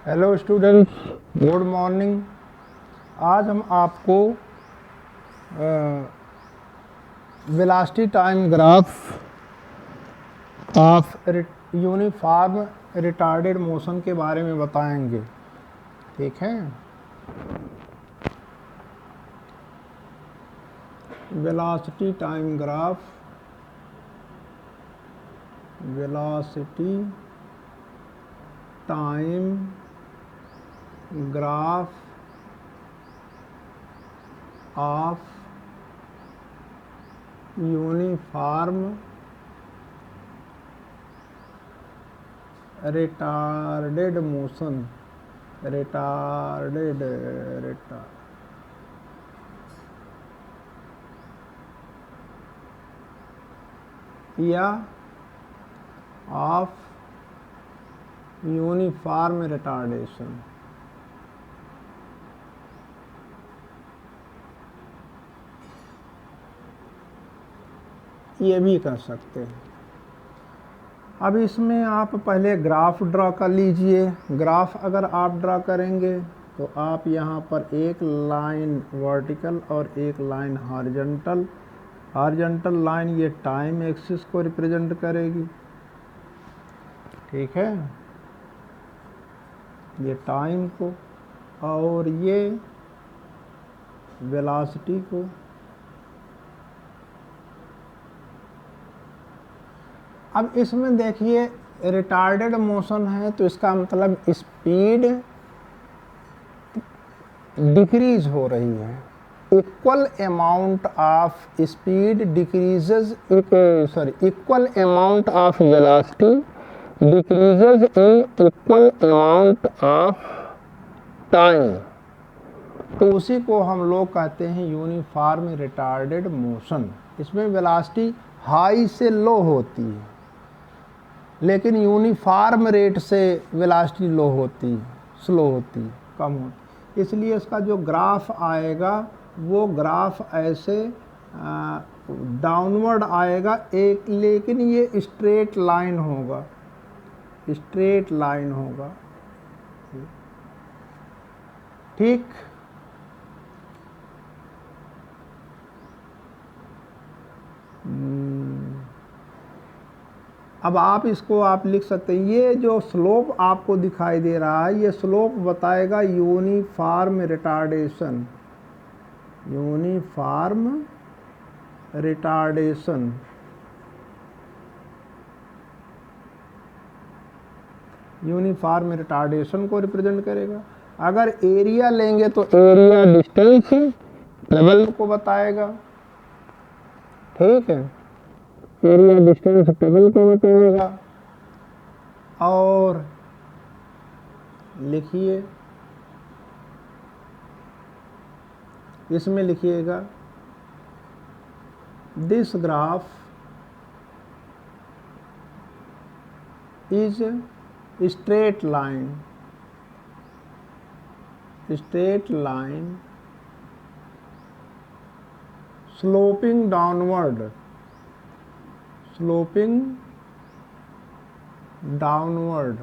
Hello students, good morning. आज हम आपको velocity time graph of uniform retarded motion के बारे में बताएंगे। ठीक है, velocity time graph, velocity time graph of uniform retarded motion, या ऑफ यूनिफॉर्म रिटार्डेशन। ये भी कर सकते हैं। अब इसमें आप पहले ग्राफ ड्रा कर लीजिए। ग्राफ अगर आप ड्रा करेंगे तो आप यहाँ पर एक लाइन वर्टिकल और एक लाइन हॉरिजॉन्टल लाइन ये टाइम एक्सिस को रिप्रेजेंट करेगी। ठीक है, ये टाइम को और ये वेलोसिटी को। अब इसमें देखिए रिटार्डेड मोशन है तो इसका मतलब स्पीड डिक्रीज हो रही है। Equal amount of speed decreases, equal amount of velocity decreases in equal amount of time. तो उसी को हम लोग कहते हैं यूनिफॉर्म रिटार्डेड मोशन। इसमें वेलोसिटी हाई से लो होती है, लेकिन यूनिफॉर्म रेट से वेलोसिटी लो होती है, स्लो होती है, कम होती। इसलिए इसका जो ग्राफ आएगा वो ग्राफ ऐसे डाउनवर्ड आएगा एक, लेकिन ये स्ट्रेट लाइन होगा, स्ट्रेट लाइन होगा। ठीक, अब आप इसको आप लिख सकते हैं। ये जो स्लोप आपको दिखाई दे रहा है ये स्लोप बताएगा uniform retardation, uniform retardation. Uniform retardation को रिप्रेजेंट करेगा। अगर एरिया लेंगे तो एरिया डिस्टेंस ट्रेवल को बताएगा। ठीक है, एरिया डिस्टेंस ट्रेवल को बताएगा। और लिखिए, इसमें लिखिएगा this graph is straight line, straight line sloping downward, sloping downward,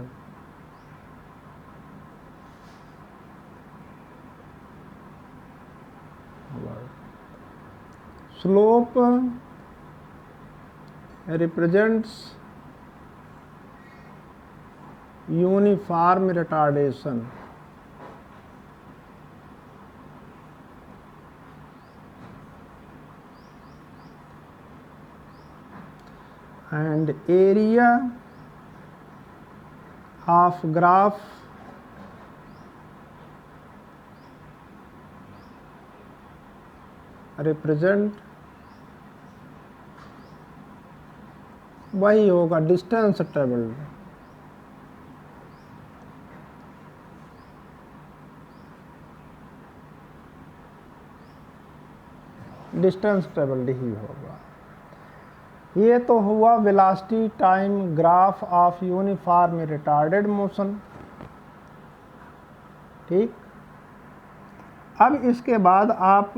slope represents uniform retardation, and area of graph represent, वही होगा डिस्टेंस ट्रेवल्ड। डिस्टेंस ट्रेवल्ड ही होगा। ये तो हुआ velocity time graph of uniform retarded motion. ठीक, अब इसके बाद आप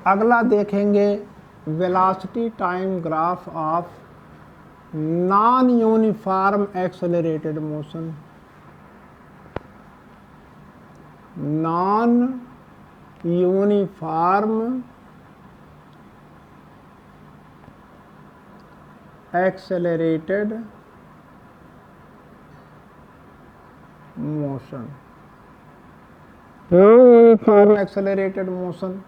अगला देखेंगे velocity time graph of non uniform accelerated motion, non uniform accelerated motion, non uniform accelerated motion,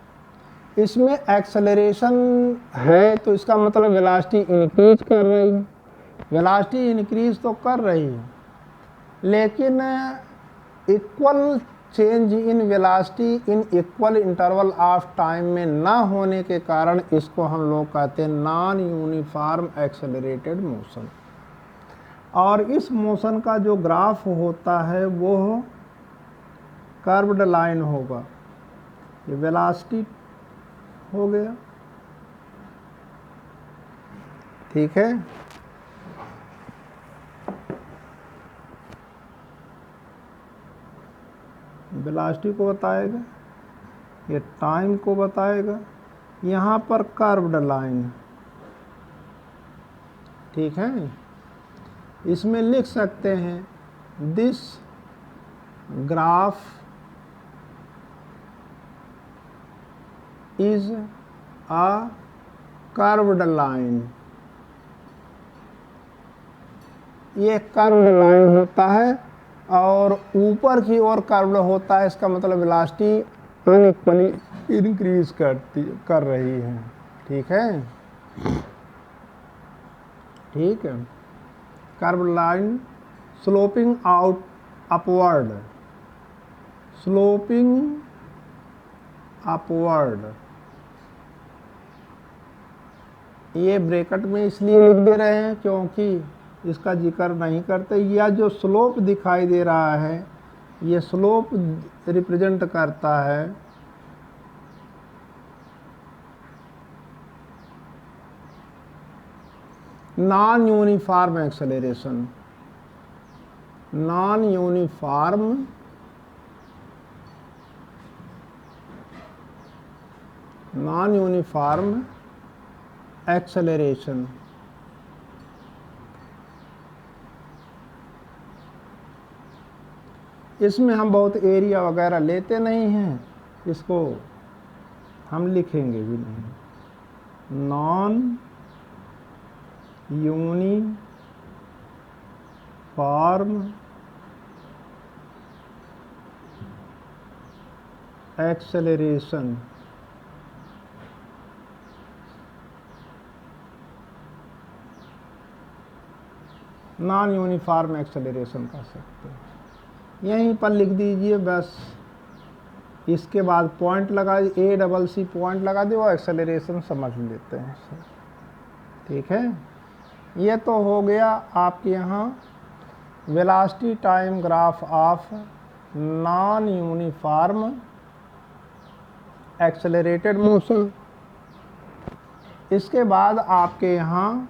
इसमें एक्सेलरेशन है तो इसका मतलब वेलोसिटी इंक्रीज कर रही है, वेलोसिटी इंक्रीज तो कर रही है, लेकिन equal change in velocity in equal interval of time में ना होने के कारण इसको हम लोग कहते हैं नॉन यूनिफॉर्म एक्सेलरेटेड मोशन। और इस मोशन का जो ग्राफ होता है वो कर्व्ड लाइन होगा, ये वेलोसिटी हो गया, ठीक है। वेलोसिटी को बताएगा, ये टाइम को बताएगा, यहाँ पर कर्व्ड लाइन, ठीक है। इसमें लिख सकते हैं this graph is a curved line, ये कर्व्ड लाइन होता है और ऊपर की ओर कर्व्ड होता है, इसका मतलब वेलोसिटी अनइक्वली इंक्रीज कर रही है, ठीक है, ठीक है। Curved line sloping out upward, sloping upward, ये ब्रैकेट में इसलिए लिख दे रहे हैं क्योंकि इसका जिक्र नहीं करते। यह जो स्लोप दिखाई दे रहा है ये स्लोप रिप्रेजेंट करता है non uniform acceleration, non uniform acceleration. इसमें हम बहुत एरिया वगैरह लेते नहीं हैं, इसको हम लिखेंगे भी नहीं। Non uniform acceleration, non uniform acceleration कह सकते हैं। यहीं पर लिख दीजिए बस, इसके बाद पॉइंट लगा, ACC पॉइंट लगा दे, वो एक्सेलरेशन समझ लेते हैं, ठीक है। ये तो हो गया आपके यहाँ velocity time graph of non uniform accelerated motion. इसके बाद आपके यहाँ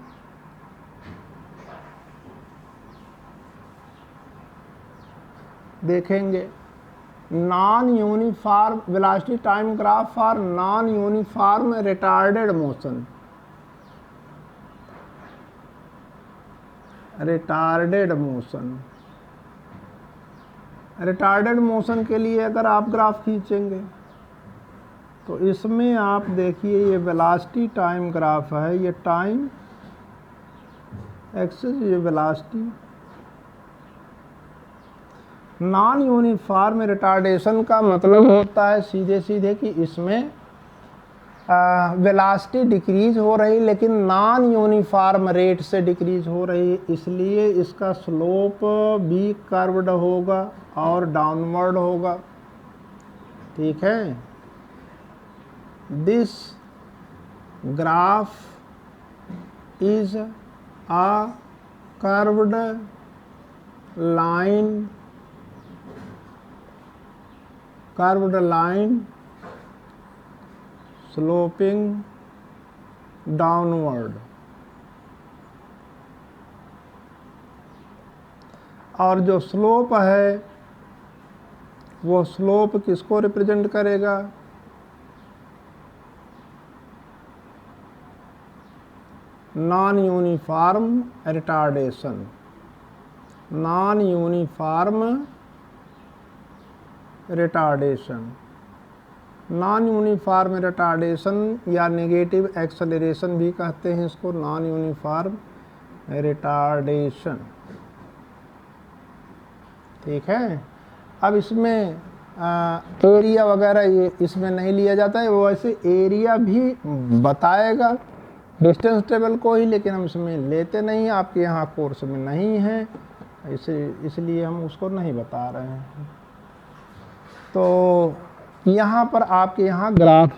देखेंगे non uniform velocity time graph for non uniform retarded motion, retarded motion, retarded motion के लिए अगर आप ग्राफ खींचेंगे तो इसमें आप देखिए ये वेलोसिटी टाइम ग्राफ है, ये टाइम एक्सिस, ये वेलोसिटी। नॉन यूनिफॉर्म रिटार्डेशन का मतलब होता है सीधे सीधे कि इसमें वेलोसिटी डिक्रीज हो रही लेकिन नॉन यूनिफॉर्म रेट से डिक्रीज हो रही, इसलिए इसका स्लोप भी कर्व्ड होगा और डाउनवर्ड होगा, ठीक है। This graph is a curved line, curved line sloping downward. और जो स्लोप है वो स्लोप किसको रिप्रेजेंट करेगा, non uniform retardation, non uniform retardation, non uniform retardation या नेगेटिव एक्सेलरेशन भी कहते हैं इसको, नॉन यूनिफॉर्म रिटार्डेशन। ठीक है। अब इसमें एरिया वगैरह ये इसमें नहीं लिया जाता है, वो वैसे एरिया भी बताएगा डिस्टेंस टेबल को ही, लेकिन हम इसमें लेते नहीं, आपके यहाँ कोर्स में नहीं है, इसलिए हम उसको नहीं बता रहे हैं। तो यहाँ पर आपके यहाँ ग्राफ,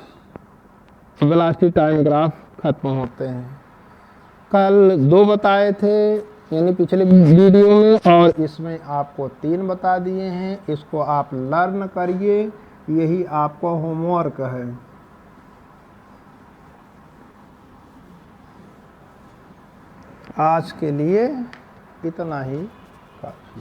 वेलोसिटी टाइम ग्राफ खत्म होते हैं। कल 2 बताए थे यानी पिछले वीडियो में, और इसमें आपको 3 बता दिए हैं। इसको आप लर्न करिए, यही आपका होमवर्क है। आज के लिए इतना ही काफी।